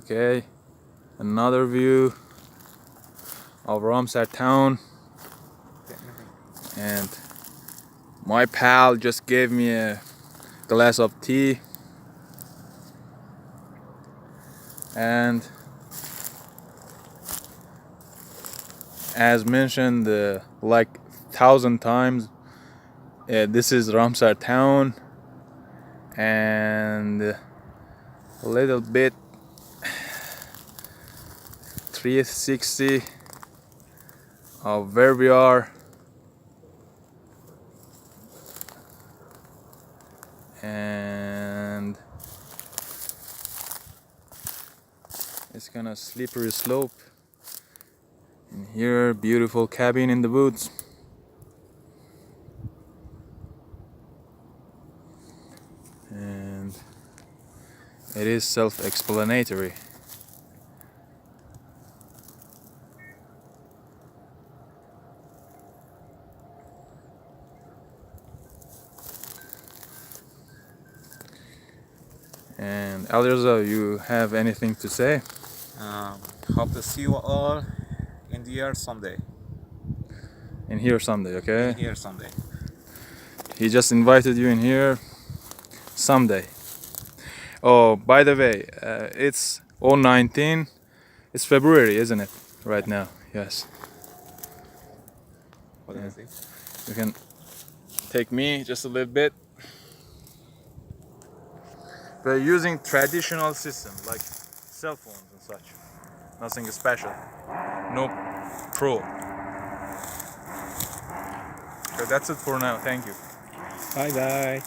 Okay, another view of Ramsar town, and my pal just gave me a glass of tea, and as mentioned like 1,000 times, this is Ramsar town, and a little bit 360 of where we are, and it's kind of slippery slope. And here, beautiful cabin in the woods. And it is self-explanatory. And Alireza, you have anything to say? Hope to see you all in the year someday. In here someday, okay? In here someday. He just invited you in here someday. Oh, by the way, it's 019. It's February, isn't it? Right now, yes. What Yeah. is it? You can take me just a little bit. We're using traditional system like cell phones and such. Nothing special. No pro. So that's it for now. Thank you. Bye bye.